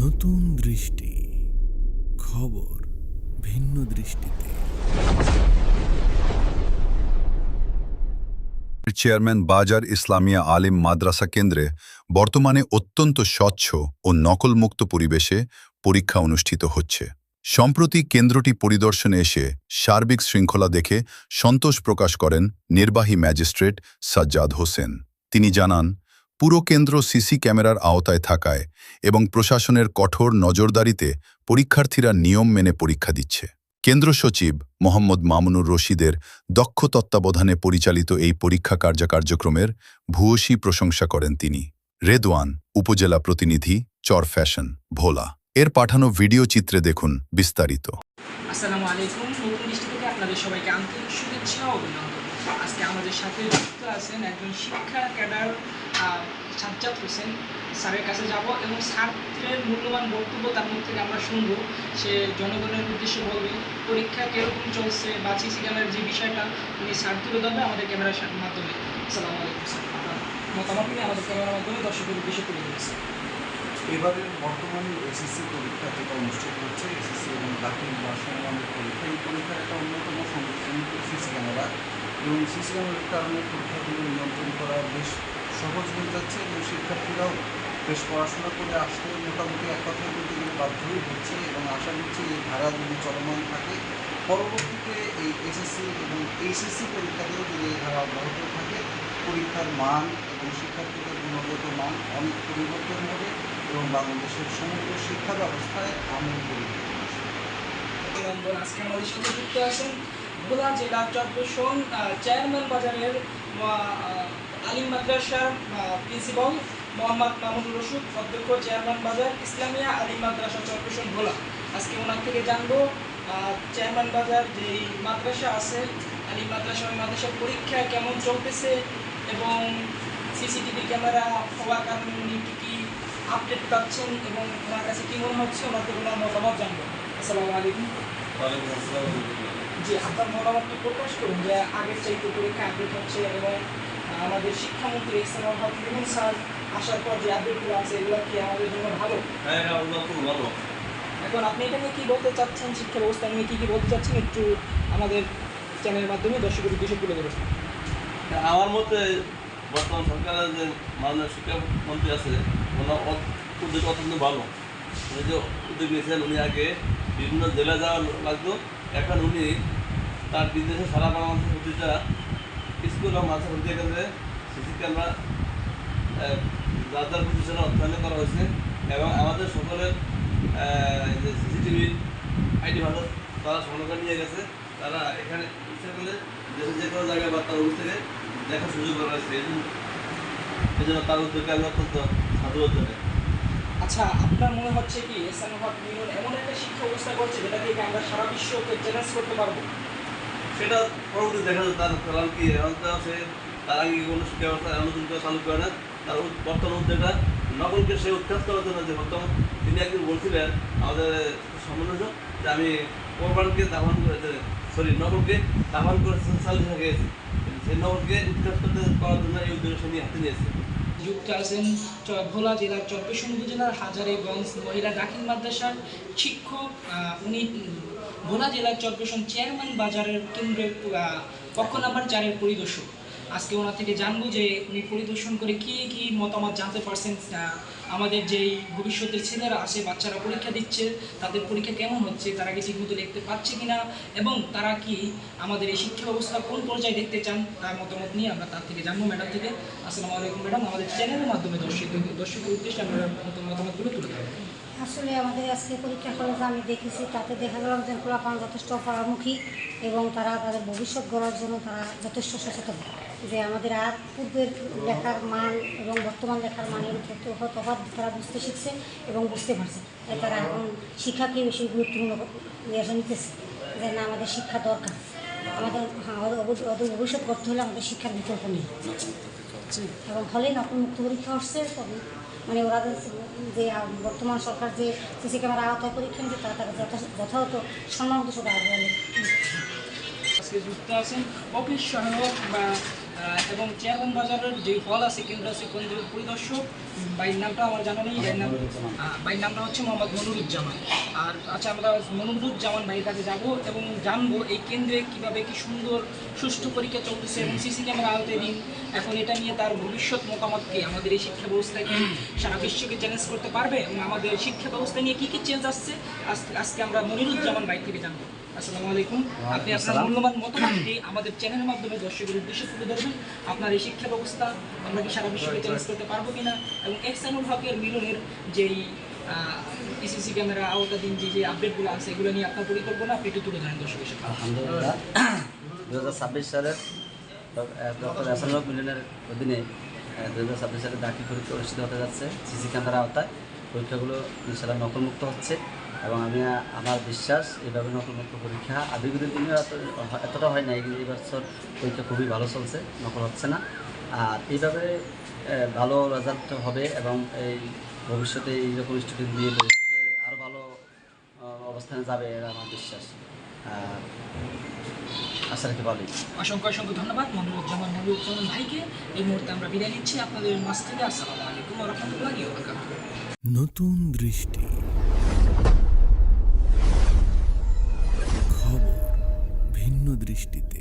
নতুন দৃষ্টি, খবর ভিন্ন দৃষ্টিতে। চেয়ারম্যান বাজার ইসলামিয়া আলিম মাদ্রাসা কেন্দ্রে বর্তমানে অত্যন্ত স্বচ্ছ ও নকলমুক্ত পরিবেশে পরীক্ষা অনুষ্ঠিত হচ্ছে। সম্প্রতি কেন্দ্রটি পরিদর্শনে এসে সার্বিক শৃঙ্খলা দেখে সন্তোষ প্রকাশ করেন নির্বাহী ম্যাজিস্ট্রেট সাজ্জাদ হোসেন। তিনি জানান, পুরো কেন্দ্র সিসি ক্যামেরার আওতায় থাকায় এবং প্রশাসনের কঠোর নজরদারিতে পরীক্ষার্থীরা নিয়ম মেনে পরীক্ষা দিচ্ছে। কেন্দ্র সচিব মোহাম্মদ মামুনুর রশিদের দক্ষ তত্ত্বাবধানে পরিচালিত এই পরীক্ষা কার্যক্রমের ভূয়সী প্রশংসা করেন তিনি। রেদওয়ান, উপজেলা প্রতিনিধি, চর ফ্যাশন, ভোলা এর পাঠানো ভিডিও চিত্রে দেখুন বিস্তারিত। আসসালামু আলাইকুম। নতুন দৃষ্টি থেকে আপনাদের সবাইকে আন্তরিক শুভেচ্ছা ও অভিনন্দন। আজকে আমাদের সাথে যুক্ত আছেন একজন শিক্ষা ক্যাডার সাজ্জাদ হোসেন স্যারের কাছে যাব এবং ছাত্রের মূল্যবান বক্তব্য তার মুখ থেকে আমরা শুনবো। সে জনগণের উদ্দেশ্যে বলবে পরীক্ষা কীরকম চলছে বা সিসি ক্যামেরার যে বিষয়টা উনি স্যার তুলে ধরবে আমাদের ক্যামেরার মাধ্যমে। আসসালামু আলাইকুম স্যার, আপনার মতামত নিয়ে আমাদের ক্যামেরার মাধ্যমে দর্শকের উদ্দেশ্যে তুলে ধরেছে। এবারে বর্তমানে এসএসসি পরীক্ষা যেটা অনুষ্ঠিত হচ্ছে, এসএসসি এবং দাখিল বা সমমানের পরীক্ষা, এই পরীক্ষার একটা অন্যতম সমস্যা সিসি ক্যামেরা, এবং সিসি ক্যামেরার কারণে পরীক্ষাগুলো নিয়ন্ত্রণ করা বেশ সহজ হয়ে যাচ্ছে এবং শিক্ষার্থীরাও বেশ পড়াশোনা করে আসতে মোটামুটি এক কথায় বলতে গেলে বাধ্যই হচ্ছে এবং আশা করছি এই ধারা যদি চলমান থাকে পরবর্তীতে এই এসএসসি এবং এইচএসসি পরীক্ষাতেও যদি এই ধারা অব্যাহত থাকে পরীক্ষার মান এবং শিক্ষার্থীদের গুণগত মান অনেক পরিবর্তন হবে এবং বাংলাদেশের সমগ্র শিক্ষা ব্যবস্থায় আমূল পরিবর্তন আসবে। আজকে আমাদের সাথে যুক্ত আছেন ভোলা জেলা চরপেশন চেয়ারম্যান বাজারের আলিম মাদ্রাসার প্রিন্সিপাল মোহাম্মদ মামুনুর রশিদ, অধ্যক্ষ চেয়ারম্যান বাজার ইসলামিয়া আলিম মাদ্রাসা চরপেশন ভোলা। আজকে ওনার থেকে জানবো চেয়ারম্যান বাজার যে মাদ্রাসা আছে আলিম মাদ্রাসা, ওই মাদ্রাসার পরীক্ষা কেমন চলতেছে এবং সিসিটিভি ক্যামেরা হওয়ার কারণে উনি কী কী আপডেট পাচ্ছেন এবং ওনার কাছে কী মনে হচ্ছে, ওনার থেকে ওনার মতামত জানবো। আসসালামু আলাইকুম। জি, আপনার মতামতটি প্রকাশ করুন যে আগের চাইতে পরীক্ষা আপডেট হচ্ছে এবং আমাদের শিক্ষামন্ত্রী ইসলাম হাফিজুল স্যার আসার পর যে আপডেটগুলো আছে এগুলো কি আমাদের জন্য ভালো? হ্যাঁ, খুব ভালো। এখন আপনি এটা নিয়ে কী বলতে চাচ্ছেন, শিক্ষা ব্যবস্থা নিয়ে কী কী বলতে চাচ্ছেন, একটু আমাদের চ্যানেলের মাধ্যমে দর্শকের উদ্দেশ্যে তুলে ধরুন। আমার মতে বর্তমান সরকারের যে মাননীয় শিক্ষামন্ত্রী আছে ওনার উদ্যোগ অত্যন্ত ভালো। উনি যে উদ্যোগ নিয়েছেন, উনি আগে বিভিন্ন জেলায় যাওয়া লাগতো, এখন উনি তার বিদেশে সারা বাংলাদেশের প্রতিটা স্কুল এবং মাদ্রাসা পরীক্ষা কেন্দ্রে সিসি ক্যামেরা যার প্রতিষ্ঠানে অর্থায়ন করা হয়েছে এবং আমাদের সকলের যে সিসিটিভি আইডি ভালো তারা সংগ্রহ নিয়ে গেছে। তারা এখানে ইচ্ছা করলে দেশের যে কোনো জায়গায় বা তার অফিস থেকে দেখার সুযোগ করা হয়েছে। এই জন্য তার উদ্যোগকে আমি অত্যন্ত সাধুবাদ জানাই। আচ্ছা, আপনার মনে হচ্ছে কি ইসলাম হাফিজুল এমন একটা শিক্ষা ব্যবস্থা করছে যেটা থেকে আমরা সারা বিশ্বকে চ্যালেঞ্জ করতে পারবো? সেটা পরবর্তী দেখা যাবে তার কারণ কি। এখন তো সে তার আগে কোনো শিক্ষা ব্যবস্থা নতুন করে চালু করে না। তার বর্তমান উদ্যোগটা নকলকে সে উৎখাত করার জন্য যে বর্তমান তিনি একদিন বলছিলেন আমাদের সম্বন্ধ যে আমি কোরবানকে দাফন করে নকলকে দাফন করে চালিয়ে গেছি, সেই নকলকে উৎখাত করার জন্য এই উদ্যোগ সে নিয়ে হাতে নিয়েছে। যুক্ত আছেন ভোলা জেলার চরপেশন উপজেলার হাজারীগঞ্জ মহিলা দাখিল মাদ্রাসার শিক্ষক। উনি ভোলা জেলার চরপেশন চেয়ারম্যান বাজারের কেন্দ্রের পক্ষ নাম্বার 4-এর পরিদর্শক। আজকে ওনার থেকে জানবো যে উনি পরিদর্শন করে কী কী মতামত জানতে পারছেন, আমাদের যেই ভবিষ্যতের ছেলেরা আছে, বাচ্চারা পরীক্ষা দিচ্ছে, তাদের পরীক্ষা কেমন হচ্ছে, তারা কি ঠিকমতো লিখতে পারছে কিনা এবং তারা কি আমাদের এই শিক্ষা ব্যবস্থা কোন পর্যায়ে দেখতে চান তার মতামত নিয়ে আমরা তার থেকে জানবো ম্যাডাম থেকে। আসসালামু আলাইকুম ম্যাডাম, আমাদের চ্যানেলের মাধ্যমে দর্শকের উদ্দেশ্যে আমরা মতামতগুলো তুলে ধরবো। আসলে আমাদের আজকে পরীক্ষা খরচ আমি দেখেছি, তাতে দেখা গেল যে পোলাপান যথেষ্ট পরামুখী এবং তারা তাদের ভবিষ্যৎ গড়ার জন্য তারা যথেষ্ট সচেতন যে আমাদের আর পূর্বের লেখার মান এবং বর্তমান লেখার মানের তফাৎ তারা বুঝতে শিখছে এবং বুঝতে পারছে। তাই তারা এখন শিক্ষাকে বেশি গুরুত্বপূর্ণ নিতেছে যে না, আমাদের শিক্ষা দরকার, আমাদের ভবিষ্যৎ করতে হলে আমাদের শিক্ষার বিকল্প নেই এবং ফলে নকলমুক্ত পরীক্ষা হচ্ছে। মানে ওরা যে বর্তমান সরকার যে সিসি ক্যামেরা আওতায় পরীক্ষা নিচ্ছে তারা তারা যথাযথ সম্মানিত সেটা আজকে যুক্ত আছেন অফিস সহায়ক বা এবং চেয়ারম্যান বাজারের যে হল আছে, কেন্দ্র আছে, কেন্দ্রের পরিদর্শক বাইর নামটা আমার জানা নেই, বাইর নামটা হচ্ছে মোহাম্মদ মনিরুজ্জামান। আর আচ্ছা, আমরা মনিরুজ্জামান ভাইয়ের কাছে যাব এবং জানবো এই কেন্দ্রে কীভাবে কি সুন্দর সুষ্ঠু পরীক্ষা চলতেছে এবং সিসি ক্যামেরা আওতাধীন এখন এটা নিয়ে তার ভবিষ্যৎ মতামতকে আমাদের এই শিক্ষা ব্যবস্থাকে সারা বিশ্বকে চ্যালেঞ্জ করতে পারবে এবং আমাদের শিক্ষা ব্যবস্থা নিয়ে কী কী চেঞ্জ আসছে আজকে আমরা মনিরুজ্জামান ভাই থেকে জানবো। আসসালামু আলাইকুম, আপনি আপনার মূল্যবান মতামতটি আমাদের চ্যানেলের মাধ্যমে দর্শকের উদ্দেশ্যে তুলে ধরবেন। আপনার এই শিক্ষা ব্যবস্থা আমরা কি সারা বিশ্বকে চ্যালেঞ্জ করতে পারবো কিনা এবং এহসানুল হকের মিলনের যেই সিসি ক্যামেরা আওতাধীন যে আপডেটগুলো আছে এগুলো নিয়ে আপনার পরিকল্পনা আপনি একটু তুলে ধরেন দর্শকের সাথে। আলহামদুলিল্লাহ, 2026 সালের ডক্টর এহসানুল হক মিলনের অধীনে 2026 সালে দাখিল পরীক্ষা অনুষ্ঠিত হতে যাচ্ছে সিসি ক্যামেরা আওতায়। পরীক্ষাগুলো ইনশাআল্লাহ নকলমুক্ত হচ্ছে এবং আমার বিশ্বাস এইভাবে নকলমুক্ত পরীক্ষা বিগত দিনে এতটা হয় না, এই বছর পরীক্ষা খুবই ভালো চলছে, নকল হচ্ছে না। আর এইভাবে ভালো রেজাল্ট হবে এবং এই ভবিষ্যতে এইরকম স্টুডেন্ট দিয়ে ভবিষ্যতে আরও ভালো অবস্থানে যাবে, এরা আমার বিশ্বাস। আশা রাখি ভালোই। অসংখ্য ধন্যবাদ মনিরুজ্জামান ভাইকে। এই মুহূর্তে আমরা বিদায় নিচ্ছি আপনাদের মাঝ থেকে। আসসালামু আলাইকুম ওয়া রাহমাতুল্লাহি ওয়া বারাকাতুহু। নতুন দৃষ্টি, খবর ভিন্ন দৃষ্টিতে।